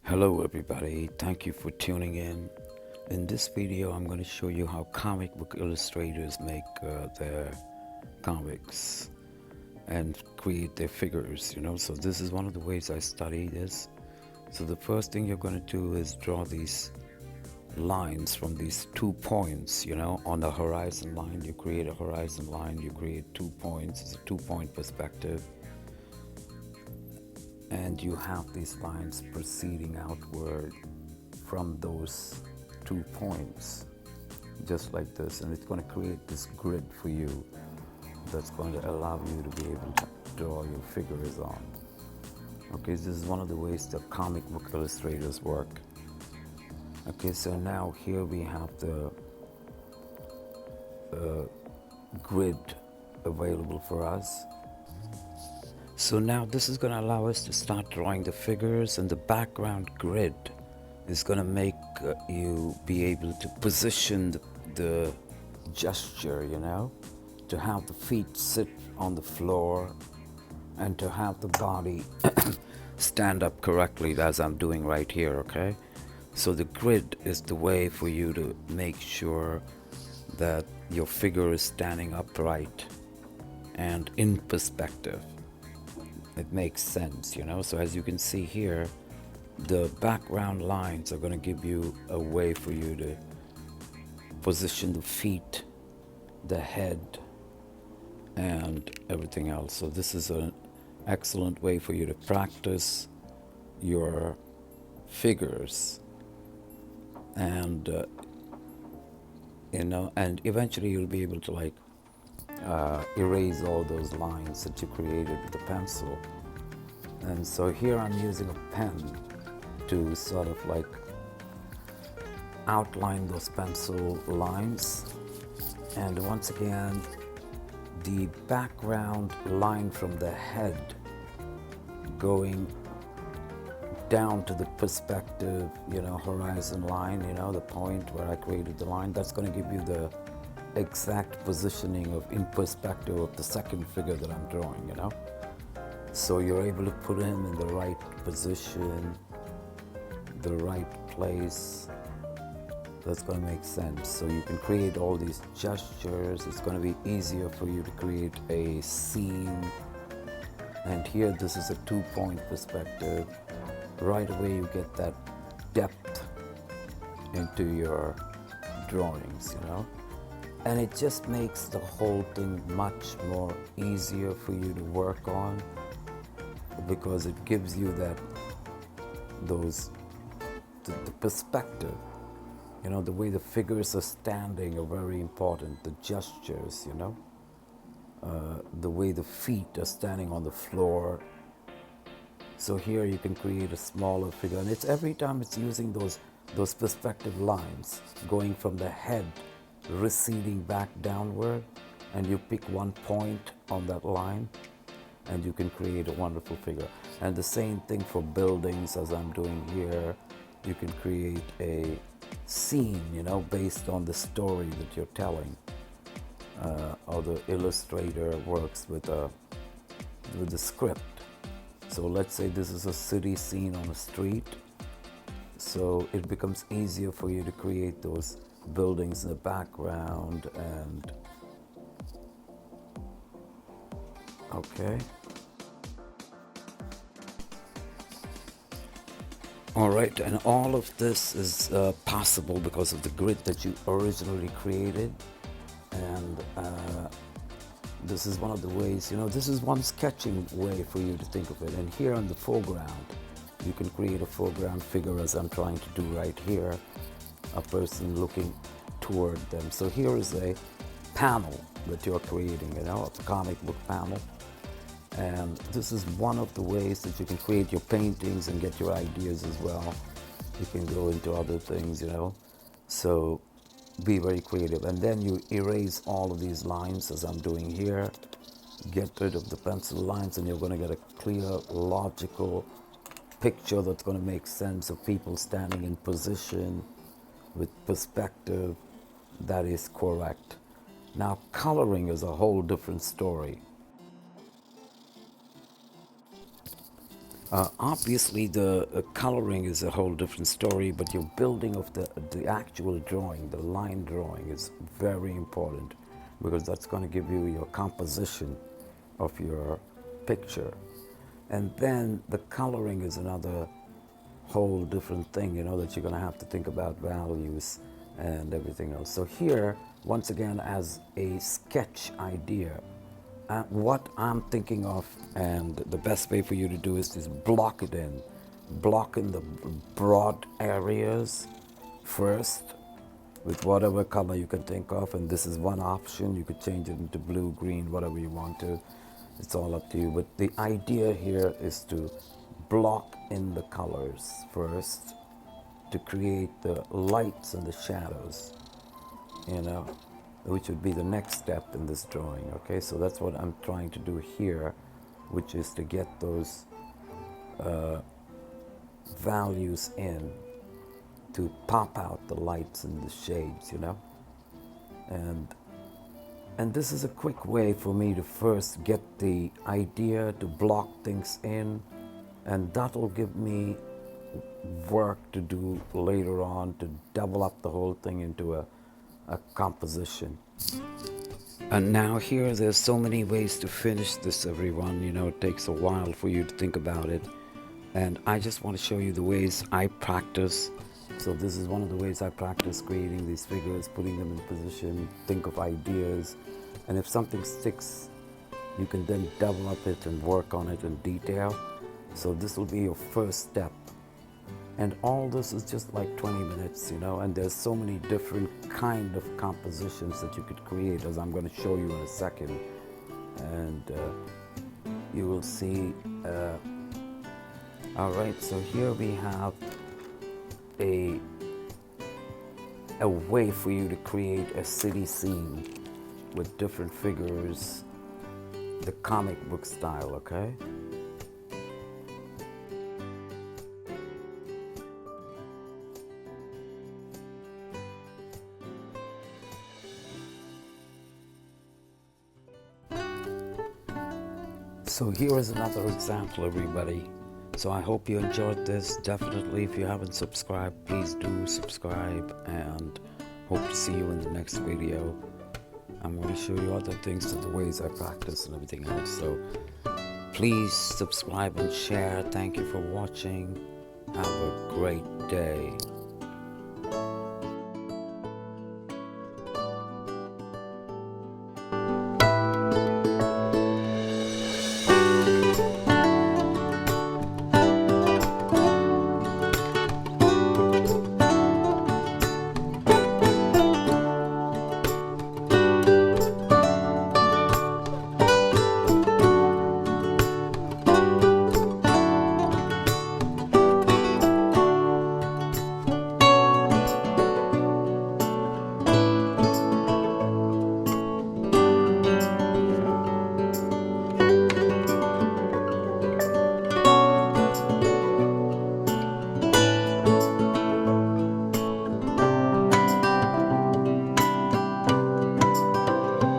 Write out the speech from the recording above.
Hello everybody, thank you for tuning in. In this video I'm going to show you how comic book illustrators make their comics and create their figures. So this is one of the ways I study this. So the first thing you're going to do is draw these lines from these 2 points. On the horizon line you create a horizon line, you create 2 points. It's a 2 point perspective, and you have these lines proceeding outward from those 2 points, just like this, and it's going to create this grid for you that's going to allow you to be able to draw your figures on. Okay, this is one of the ways the comic book illustrators work. Okay, so now here we have the grid available for us. So now this is going to allow us to start drawing the figures, and the background grid is going to make you be able to position the gesture, to have the feet sit on the floor and to have the body stand up correctly as I'm doing right here, okay? So the grid is the way for you to make sure that your figure is standing upright and in perspective. It makes sense, So as you can see here, the background lines are going to give you a way for you to position the feet, the head, and everything else. So this is an excellent way for you to practice your figures, and and eventually you'll be able to erase all those lines that you created with a pencil. And so here I'm using a pen to sort of outline those pencil lines. And once again, the background line from the head going down to the perspective, horizon line, the point where I created the line, that's going to give you the exact positioning in perspective of the second figure that I'm drawing, So you're able to put him in the right position, the right place. That's going to make sense. So you can create all these gestures. It's going to be easier for you to create a scene. And here, this is a 2 point perspective. Right away, you get that depth into your drawings, And it just makes the whole thing much more easier for you to work on, because it gives you the perspective. The way the figures are standing are very important. The gestures, the way the feet are standing on the floor. So here you can create a smaller figure, and it's every time it's using those perspective lines going from the head, receding back downward, and you pick one point on that line and you can create a wonderful figure. And the same thing for buildings, as I'm doing here. You can create a scene, based on the story that you're telling, or the illustrator works with the script. So let's say this is a city scene on a street. So it becomes easier for you to create those buildings in the background. And okay. All right, and all of this is possible because of the grid that you originally created. And this is one of the ways, this is one sketching way for you to think of it. And here on the foreground, you can create a foreground figure, as I'm trying to do right here, a person looking toward them. So here is a panel that you're creating, a comic book panel. And this is one of the ways that you can create your paintings and get your ideas as well. You can go into other things, So be very creative. And then you erase all of these lines, as I'm doing here. Get rid of the pencil lines, and you're going to get a clear, logical picture that's going to make sense of people standing in position with perspective that is correct. Now, coloring is a whole different story. Obviously, the coloring is a whole different story, but your building of the actual drawing, the line drawing, is very important because that's going to give you your composition of your picture. And then the coloring is another whole different thing, that you're going to have to think about values and everything else. So here, once again, as a sketch idea, what I'm thinking of, and the best way for you to do is just block it in. Block in the broad areas first with whatever color you can think of, and this is one option. You could change it into blue, green, whatever you want to. It's all up to you. But the idea here is to block in the colors first to create the lights and the shadows, which would be the next step in this drawing. Okay, so that's what I'm trying to do here, which is to get those values in to pop out the lights and the shades, and this is a quick way for me to first get the idea to block things in, and that'll give me work to do later on to develop the whole thing into a composition. And now here, there's so many ways to finish this, everyone. It takes a while for you to think about it. And I just want to show you the ways I practice. So this is one of the ways I practice creating these figures, putting them in position, think of ideas. And if something sticks, you can then develop it and work on it in detail. So this will be your first step. And all this is just like 20 minutes, and there's so many different kind of compositions that you could create, as I'm going to show you in a second. And you will see. All right, so here we have a way for you to create a city scene with different figures, the comic book style, okay? So here is another example, everybody. So I hope you enjoyed this. Definitely, if you haven't subscribed, please do subscribe, and hope to see you in the next video. I'm going to show you other things and the ways I practice and everything else. So please subscribe and share. Thank you for watching. Have a great day.